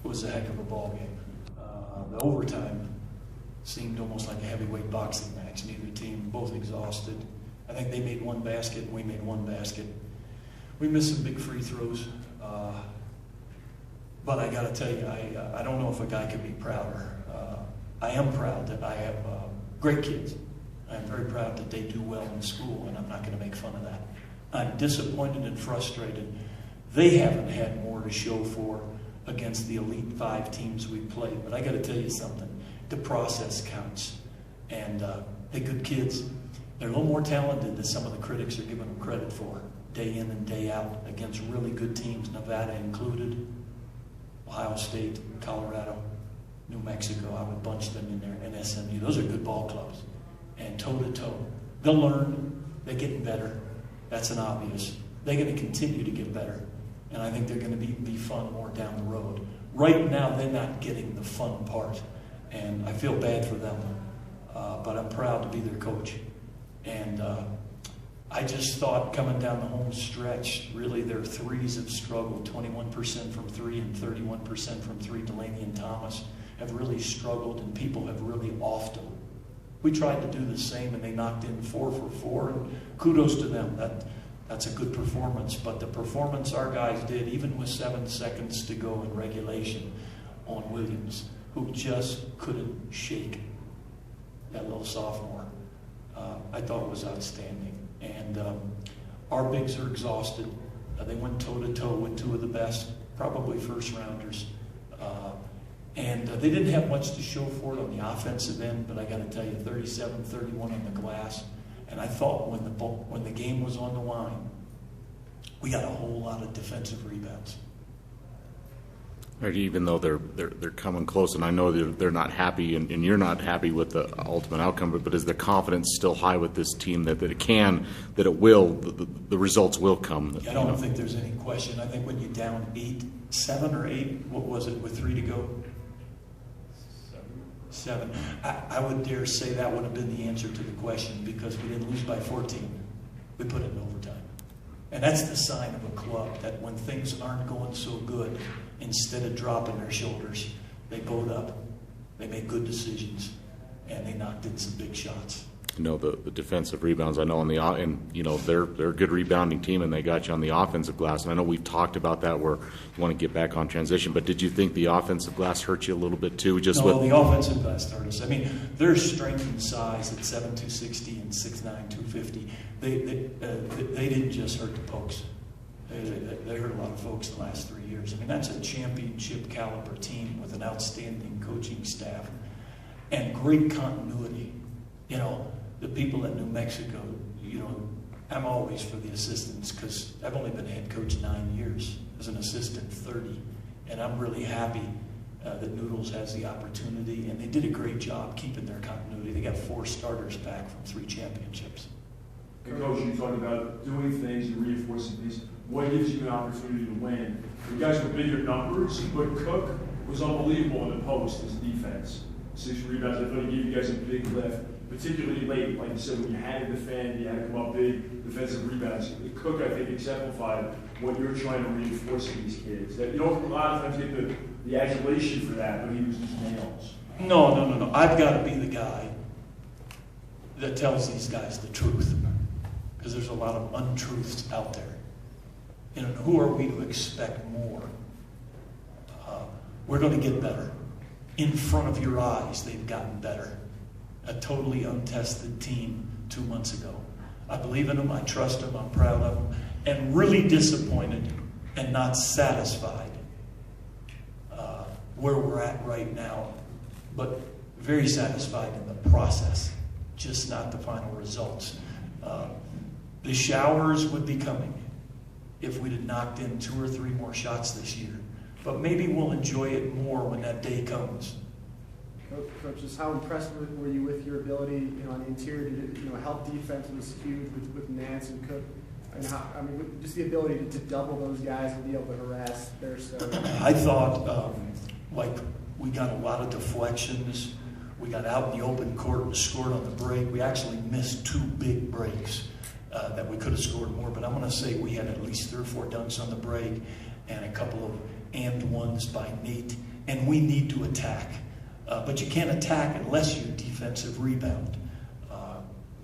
was a heck of a ball game. The overtime seemed almost like a heavyweight boxing match. Neither team, both exhausted. I think they made one basket and we made one basket. We missed some big free throws. But I got to tell you, I don't know if a guy could be prouder. I am proud that I have great kids. I'm very proud that they do well in school, and I'm not going to make fun of that. I'm disappointed and frustrated. They haven't had more to show for against the Elite 5 teams we played. But I got to tell you something. The process counts. And they're good kids. They're a little more talented than some of the critics are giving them credit for, day in and day out, against really good teams, Nevada included, Ohio State, Colorado, New Mexico. I would bunch them in there, and SMU. Those are good ball clubs. And toe-to-toe. They'll learn. They're getting better. That's an obvious. They're going to continue to get better. And I think they're going to be fun more down the road. Right now, they're not getting the fun part. And I feel bad for them. But I'm proud to be their coach. And I just thought coming down the home stretch, really their threes have struggled. 21% from three and 31% from three. Delaney and Thomas have really struggled, and people have really offed them. We tried to do the same, and they knocked in 4 for 4, and kudos to them. That's a good performance. But the performance our guys did, even with 7 seconds to go in regulation on Williams, who just couldn't shake that little sophomore, I thought was outstanding. And our bigs are exhausted. They went toe-to-toe with 2 of the best, probably first-rounders. And they didn't have much to show for it on the offensive end, but I got to tell you, 37-31 on the glass. And I thought when the game was on the line, we got a whole lot of defensive rebounds. Even though they're coming close, and I know they're not happy, and you're not happy with the ultimate outcome, but is the confidence still high with this team that it will, the results will come? I don't think there's any question. I think when you're down 7 or 8, what was it, with 3 to go? 7. I would dare say that would have been the answer to the question, because we didn't lose by 14. We put it in overtime. And that's the sign of a club, that when things aren't going so good, instead of dropping their shoulders, they bowed up, they made good decisions, and they knocked in some big shots. The defensive rebounds, I know they're a good rebounding team, and they got you on the offensive glass. And I know we've talked about that, where you want to get back on transition, but did you think the offensive glass hurt you a little bit too? The offensive glass hurt us. I mean, their strength and size at 7'2", and 6'9", 250, they didn't just hurt the pokes. They hurt a lot of folks the last 3 years. I mean, that's a championship caliber team with an outstanding coaching staff and great continuity. The people at New Mexico, I'm always for the assistants, because I've only been head coach 9 years, as an assistant 30, and I'm really happy that Noodles has the opportunity, and they did a great job keeping their continuity. They got 4 starters back from 3 championships. And Coach, you talked about doing things and reinforcing things. What gives you an opportunity to win? You guys were bigger numbers, but Cook was unbelievable in the post as defense. 6 rebounds. I thought he gave you guys a big lift, particularly late. Like you said, when you had to defend, you had to come up big, defensive rebounds. Cook, I think, exemplified what you're trying to reinforce in these kids. That you don't a lot of times get the adulation for that, but he was just nails. No. I've got to be the guy that tells these guys the truth, because there's a lot of untruths out there. Who are we to expect more? We're going to get better. In front of your eyes, they've gotten better. A totally untested team 2 months ago. I believe in them, I trust them, I'm proud of them, and really disappointed and not satisfied where we're at right now, but very satisfied in the process, just not the final results. The showers would be coming if we'd have knocked in 2 or 3 more shots this year. But maybe we'll enjoy it more when that day comes. Coach, just how impressed were you with your ability, on the interior to, help defense was huge with Nance and Cook, and just the ability to double those guys and be able to harass their stuff. I thought, we got a lot of deflections. We got out in the open court and scored on the break. We actually missed 2 big breaks that we could have scored more. But I'm going to say we had at least 3 or 4 dunks on the break, and a couple of and ones by Nate and we need to attack. But you can't attack unless you defensive rebound.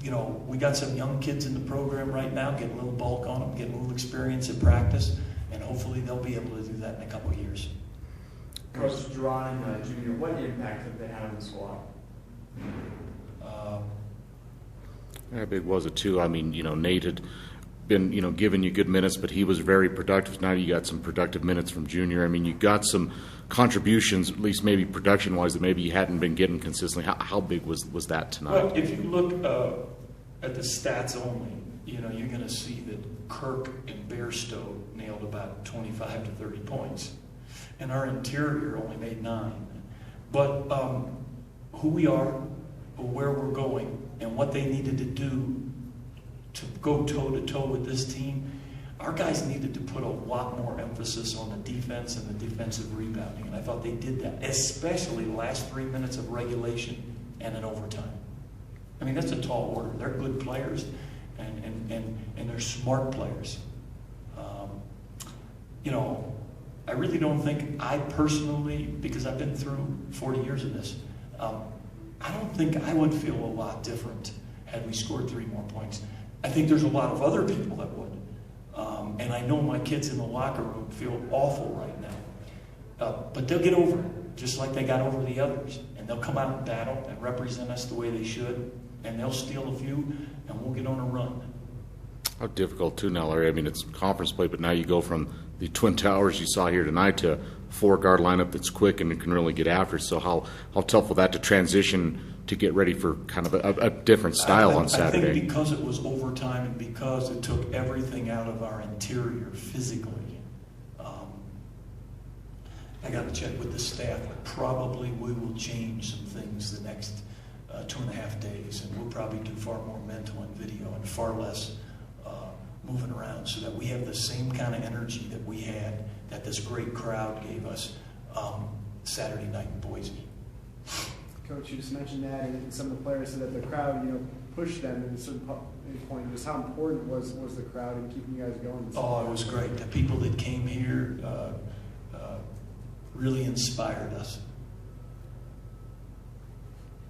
You know, we got some young kids in the program right now, getting a little bulk on them, getting a little experience in practice, and hopefully they'll be able to do that in a couple of years. Coach Dron, Jr., what impact have they had on the squad? How big was it too? I mean, you know, Nate had been, you know, giving you good minutes, but he was very productive. Now you got some productive minutes from Junior. I mean, you got some contributions, at least maybe production-wise, that maybe you hadn't been getting consistently. How big was that tonight? Well, if you look at the stats only, you know, you're going to see that Kirk and Bairstow nailed about 25 to 30 points, and our interior only made 9. But who we are, where we're going, and what they needed to do to go toe-to-toe with this team, our guys needed to put a lot more emphasis on the defense and the defensive rebounding, and I thought they did that, especially the last 3 minutes of regulation and in overtime. I mean, that's a tall order. They're good players, and they're smart players. You know, I really don't think I personally, because I've been through 40 years of this, I don't think I would feel a lot different had we scored 3 more points. I think there's a lot of other people that would. And I know my kids in the locker room feel awful right now. But they'll get over it, just like they got over the others. And they'll come out and battle and represent us the way they should. And they'll steal a few, and we'll get on a run. How difficult too now, Larry? I mean, it's conference play, but now you go from the Twin Towers you saw here tonight to a 4-guard lineup that's quick and can really get after. So how tough will that to transition to get ready for kind of a different style on Saturday? I think because it was overtime and because it took everything out of our interior physically, I got to check with the staff, but probably we will change some things the next 2.5 days, and we'll probably do far more mental and video and far less moving around, so that we have the same kind of energy that we had, that this great crowd gave us Saturday night in Boise. Coach, you just mentioned that, and some of the players said that the crowd, you know, pushed them at a certain point. Just how important was the crowd in keeping you guys going? Oh, it was great. The people that came here really inspired us.